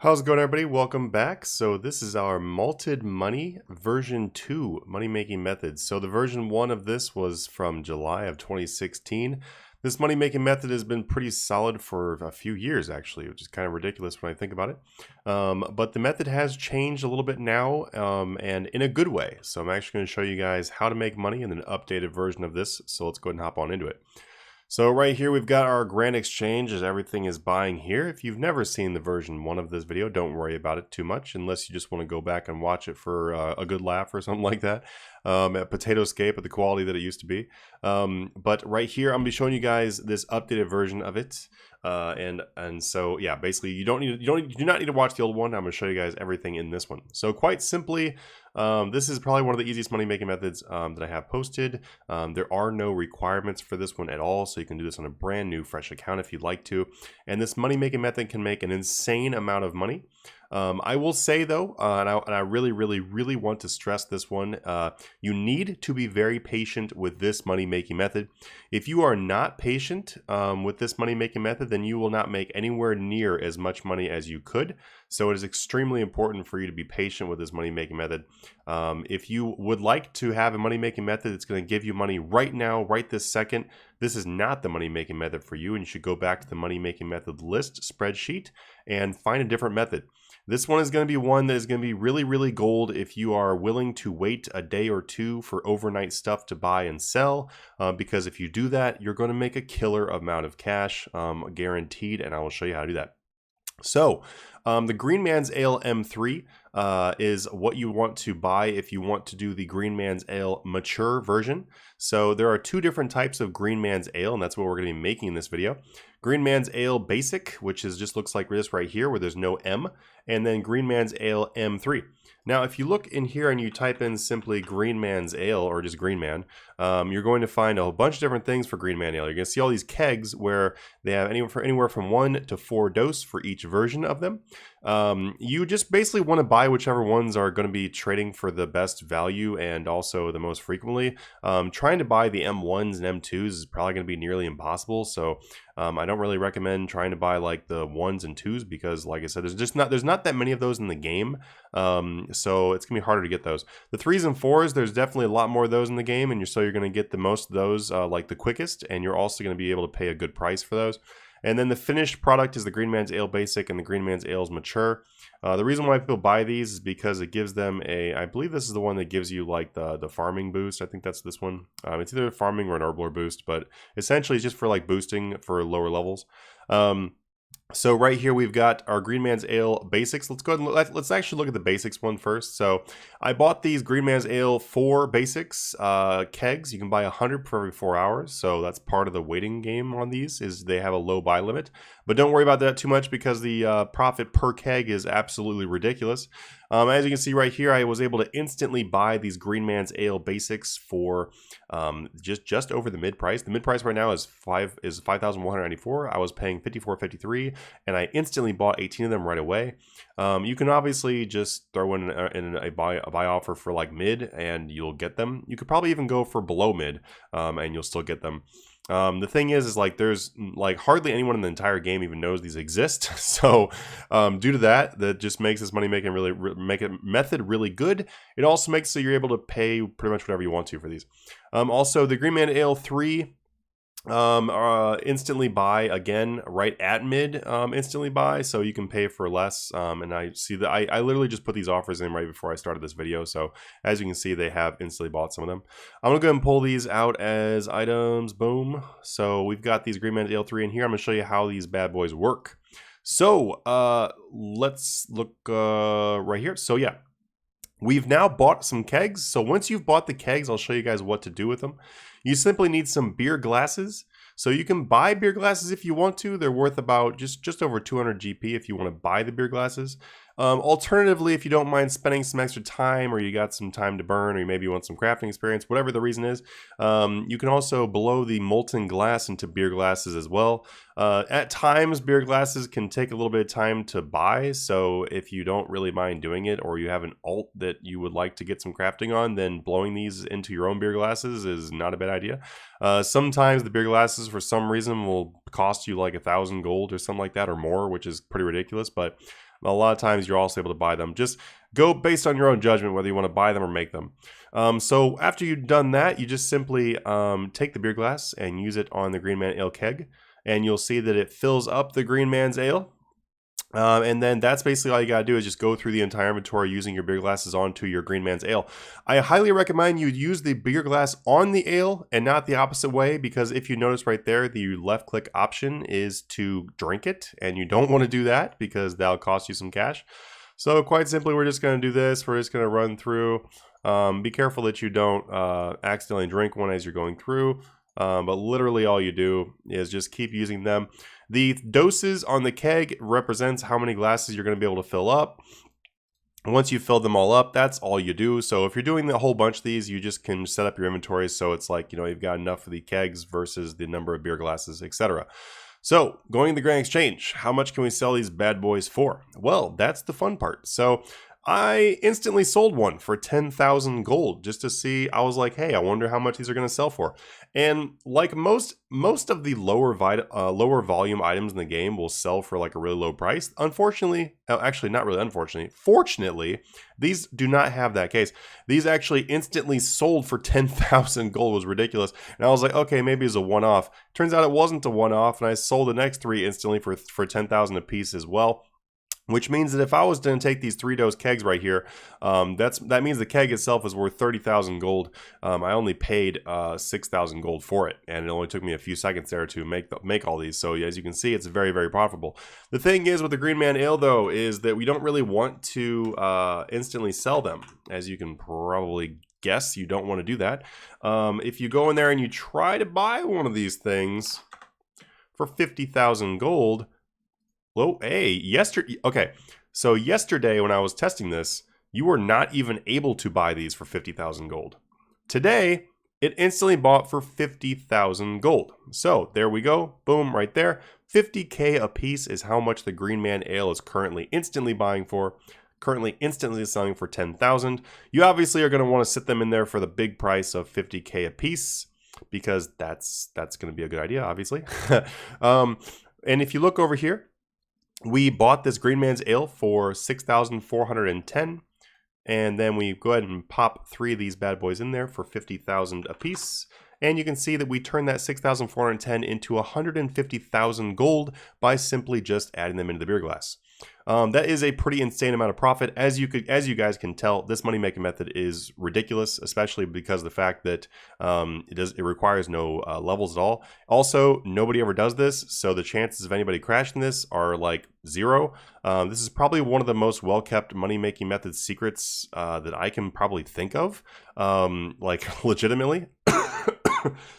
How's it going, everybody? Welcome back. So this is our Malted Money version 2 money making methods. So the version 1 of this was from July of 2016. This money making method has been pretty solid for a few years actually, which is kind of ridiculous when I think about it. But the method has changed a little bit now, and in a good way. So I'm actually going to show you guys how to make money in an updated version of this. So let's go ahead and hop on into it. So right here we've got our grand exchange as everything is buying here. If you've never seen the version 1 of this video, don't worry about it too much unless you just want to go back and watch it for a good laugh or something like that. At Potatoscape at the quality that it used to be. But right here I'm going to be showing you guys this updated version of it. And so yeah, basically you do not need to watch the old one. I'm going to show you guys everything in this one. So quite simply, this is probably one of the easiest money making methods that I have posted. There are no requirements for this one at all, so you can do this on a brand new fresh account if you'd like to. And this money making method can make an insane amount of money. I will say though, and I really want to stress this one, you need to be very patient with this money making method. If you are not patient with this money making method, then you will not make anywhere near as much money as you could. So it is extremely important for you to be patient with this money making method. If you would like to have a money making method that's going to give you money right now, right this second, this is not the money making method for you, and you should go back to the money making method list spreadsheet and find a different method. This one is going to be one that is going to be really gold if you are willing to wait a day or two for overnight stuff to buy and sell, because if you do that, you're going to make a killer amount of cash, guaranteed, and I will show you how to do that. So the Green Man's Ale M3 is what you want to buy if you want to do the Green Man's Ale mature version. So there are two different types of Green Man's Ale, and that's what we're going to be making in this video. Green Man's Ale Basic, which is just looks like this right here where there's no M, and then Green Man's Ale M3. Now, if you look in here and you type in simply Green Man's Ale or just Green Man, you're going to find a whole bunch of different things for Green Man Ale. You're going to see all these kegs where they have anywhere from 1 to 4 dose for each version of them. You just basically want to buy whichever ones are going to be trading for the best value and also the most frequently. Trying to buy the M1s and M2s is probably going to be nearly impossible. So I don't really recommend trying to buy like the 1s and 2s because, like I said, there's not that many of those in the game. So it's gonna be harder to get those. The 3s and 4s, there's definitely a lot more of those in the game, and you're gonna get the most of those like the quickest, and you're also gonna be able to pay a good price for those. And then the finished product is the Green Man's Ale Basic and the Green Man's Ale's Mature. The reason why people buy these is because it gives them I believe this is the one that gives you like the farming boost. I think that's this one. It's either a farming or an herbivore boost, but essentially it's just for like boosting for lower levels. So right here we've got our Green Man's Ale Basics. Let's go ahead and let's actually look at the Basics one first. So I bought these Green Man's Ale 4 Basics kegs. You can buy 100 for every 4 hours. So that's part of the waiting game on these, is they have a low buy limit. But don't worry about that too much because the profit per keg is absolutely ridiculous. As you can see right here, I was able to instantly buy these Green Man's Ale Basics for just over the mid price. The mid price right now is $5,194. I was paying $54.53, and I instantly bought 18 of them right away. You can obviously just throw in a buy offer for like mid, and you'll get them. You could probably even go for below mid, and you'll still get them. The thing is like there's like hardly anyone in the entire game even knows these exist. So due to that just makes this money making method really good. It also makes so you're able to pay pretty much whatever you want to for these. Also the Green Man Ale 3 instantly buy again right at mid, instantly buy, so you can pay for less. And I see that I literally just put these offers in right before I started this video, so as you can see they have instantly bought some of them. I'm gonna go ahead and pull these out as items. Boom. So we've got these Green Man Ale 3 in here. I'm gonna show you how these bad boys work. So let's look right here. So yeah, we've now bought some kegs. So once you've bought the kegs, I'll show you guys what to do with them. You simply need some beer glasses. So you can buy beer glasses if you want to. They're worth about just over 200 GP if you want to buy the beer glasses. Alternatively, if you don't mind spending some extra time, or you got some time to burn, or you maybe want some crafting experience, whatever the reason is, you can also blow the molten glass into beer glasses as well. At times, beer glasses can take a little bit of time to buy, so if you don't really mind doing it, or you have an alt that you would like to get some crafting on, then blowing these into your own beer glasses is not a bad idea. Sometimes the beer glasses, for some reason, will cost you like 1,000 gold or something like that, or more, which is pretty ridiculous, but a lot of times you're also able to buy them. Just go based on your own judgment whether you want to buy them or make them. So after you've done that, you just simply take the beer glass and use it on the Green Man Ale keg, and you'll see that it fills up the Green Man's Ale. And then that's basically all you gotta do is just go through the entire inventory using your beer glasses onto your Green Man's Ale. I highly recommend you use the beer glass on the ale and not the opposite way, because if you notice right there, the left click option is to drink it, and you don't want to do that because that'll cost you some cash. So quite simply, we're just gonna do this. We're just gonna run through. Be careful that you don't accidentally drink one as you're going through. But literally all you do is just keep using them. The doses on the keg represents how many glasses you're going to be able to fill up. Once you fill them all up, that's all you do. So if you're doing a whole bunch of these, you just can set up your inventory so it's like, you've got enough for the kegs versus the number of beer glasses, etc. So going to the Grand Exchange, how much can we sell these bad boys for? Well, that's the fun part. So I instantly sold one for 10,000 gold just to see. I was like, hey, I wonder how much these are going to sell for. And like most of the lower volume items in the game will sell for like a really low price. Unfortunately, actually not really unfortunately, fortunately, these do not have that case. These actually instantly sold for 10,000 gold. Was ridiculous. And I was like, okay, maybe it's a one-off. Turns out it wasn't a one-off, and I sold the next three instantly for 10,000 a piece as well. Which means that if I was going to take these 3-dose kegs right here, that means the keg itself is worth 30,000 gold. I only paid 6,000 gold for it, and it only took me a few seconds there to make all these. So as you can see, it's very, very profitable. The thing is with the Green Man Ale, though, is that we don't really want to instantly sell them. As you can probably guess, you don't want to do that. If you go in there and you try to buy one of these things for 50,000 gold, well, hey, okay, so yesterday when I was testing this, you were not even able to buy these for 50,000 gold. Today, it instantly bought for 50,000 gold. So there we go, boom, right there. 50k a piece is how much the Green Man Ale is currently instantly buying for. Currently instantly selling for 10,000. You obviously are going to want to sit them in there for the big price of 50k a piece, because that's going to be a good idea, obviously. And if you look over here, we bought this Green Man's Ale for 6,410, and then we go ahead and pop 3 of these bad boys in there for 50,000 a piece. And you can see that we turned that 6,410 into 150,000 gold by simply just adding them into the beer glass. That is a pretty insane amount of profit. As you guys can tell, this money making method is ridiculous, especially because of the fact that it requires no levels at all. Also, nobody ever does this, so the chances of anybody crashing this are like 0. This is probably one of the most well-kept money making method secrets that I can probably think of, like legitimately.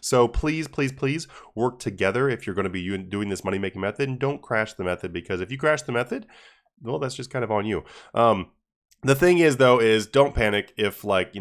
So please, please, please work together if you're going to be doing this money making method, and don't crash the method, because if you crash the method, well, that's just kind of on you. The thing is, though, is don't panic if, like,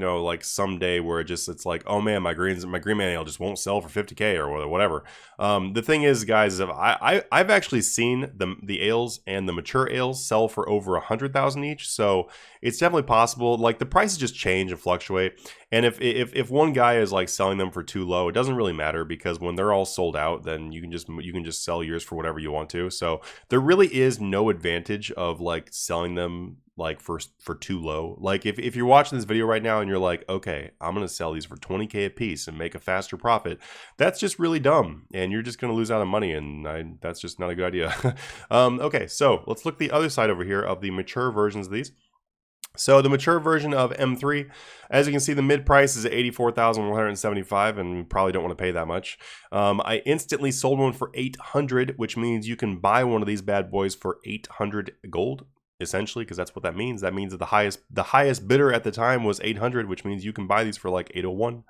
someday where it's like, oh man, my Green Man Ale just won't sell for 50k or whatever. The thing is, guys, I've actually seen the ales and the mature ales sell for over 100,000 each, so it's definitely possible. Like, the prices just change and fluctuate, and if one guy is like selling them for too low, it doesn't really matter, because when they're all sold out, then you can just sell yours for whatever you want to. So there really is no advantage of like selling them like for too low. Like if you're watching this video right now and you're like, okay, I'm gonna sell these for 20k a piece and make a faster profit, that's just really dumb, and you're just gonna lose out on money, and that's just not a good idea. Okay, so let's look the other side over here of the mature versions of these. So the mature version of M3, as you can see, the mid price is 84,175, and we probably don't want to pay that much. I instantly sold one for 800, which means you can buy one of these bad boys for 800 gold, essentially, because that's what that means. That means that the highest bidder at the time was 800, which means you can buy these for like 801.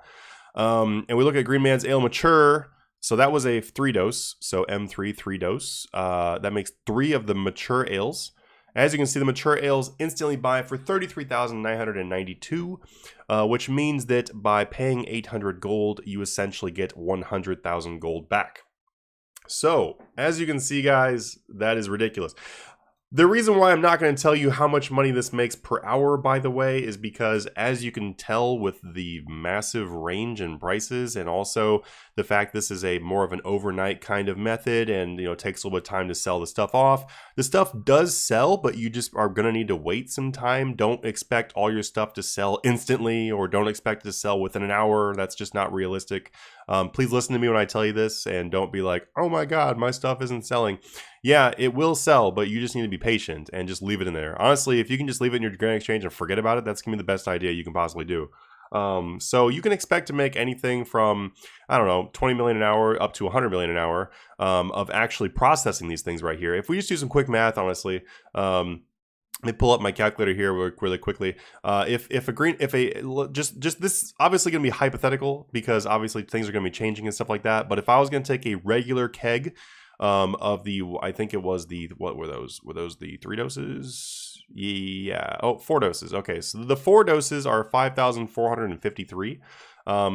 And we look at Green Man's Ale Mature. So that was a 3-dose, so M3 3-dose. That makes 3 of the mature ales. As you can see, the mature ales instantly buy for 33,992, which means that by paying 800 gold, you essentially get 100,000 gold back. So, as you can see, guys, that is ridiculous. The reason why I'm not going to tell you how much money this makes per hour, by the way, is because as you can tell with the massive range in prices, and also the fact this is a more of an overnight kind of method, and it takes a little bit of time to sell the stuff off. The stuff does sell, but you just are going to need to wait some time. Don't expect all your stuff to sell instantly, or don't expect it to sell within an hour. That's just not realistic. Please listen to me when I tell you this, and don't be like, oh my god, my stuff isn't selling. Yeah, it will sell, but you just need to be patient and just leave it in there. Honestly, if you can just leave it in your Grand Exchange and forget about it, that's going to be the best idea you can possibly do. So you can expect to make anything from, I don't know, 20 million an hour up to 100 million an hour of actually processing these things right here. If we just do some quick math, honestly, let me pull up my calculator here really quickly. Just this obviously going to be hypothetical because obviously things are going to be changing and stuff like that. But if I was going to take a regular keg of the, I think it was the, what were those? Were those the 3 doses? Yeah. Oh, 4 doses. Okay. So the 4 doses are 5,453.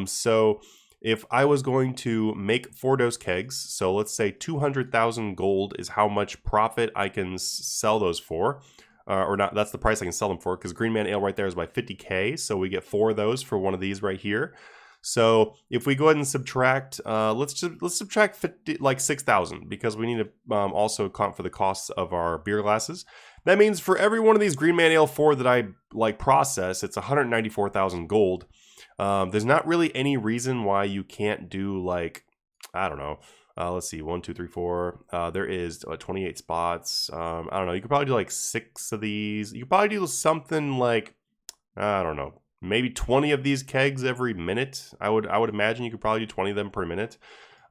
So if I was going to make 4 dose kegs, so let's say 200,000 gold is how much profit I can sell those for. Or not, that's the price I can sell them for, because Green Man Ale right there is by 50k, so we get 4 of those for one of these right here. So if we go ahead and subtract, let's subtract 6,000, because we need to also account for the costs of our beer glasses. That means for every one of these Green Man Ale 4 that I process, it's 194,000 gold. There's not really any reason why you can't do I don't know. Let's see, 1, 2, 3, 4. There is 28 spots. I don't know. You could probably do 6 of these. You could probably do something I don't know, maybe 20 of these kegs every minute. I would imagine you could probably do 20 of them per minute.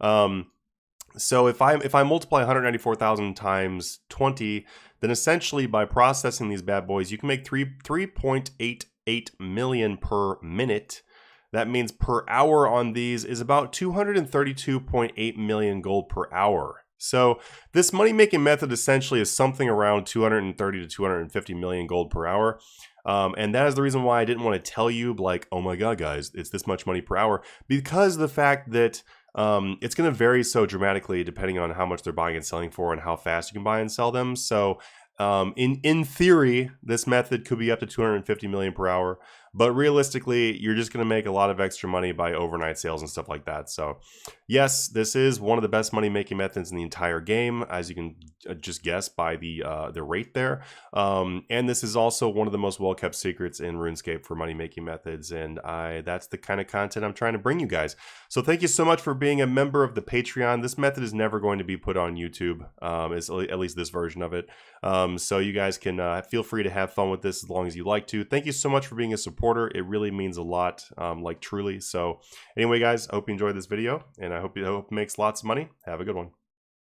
So if I multiply 194,000 times 20, then essentially by processing these bad boys, you can make 3.88 million per minute. That means per hour on these is about 232.8 million gold per hour. So this money-making method essentially is something around 230 to 250 million gold per hour. And that is the reason why I didn't want to tell you, oh my god, guys, it's this much money per hour. Because of the fact that it's going to vary so dramatically depending on how much they're buying and selling for and how fast you can buy and sell them. So in theory, this method could be up to 250 million per hour, but realistically, you're just going to make a lot of extra money by overnight sales and stuff like that. So yes, this is one of the best money making methods in the entire game, as you can just guess by the rate there. And this is also one of the most well kept secrets in RuneScape for money making methods, and that's the kind of content I'm trying to bring you guys. So thank you so much for being a member of the Patreon. This method is never going to be put on YouTube, at least this version of it. So you guys can feel free to have fun with this as long as you like to. Thank you so much for being a supporter. It really means a lot, truly. So anyway, guys, I hope you enjoyed this video, and I hope it makes lots of money. Have a good one.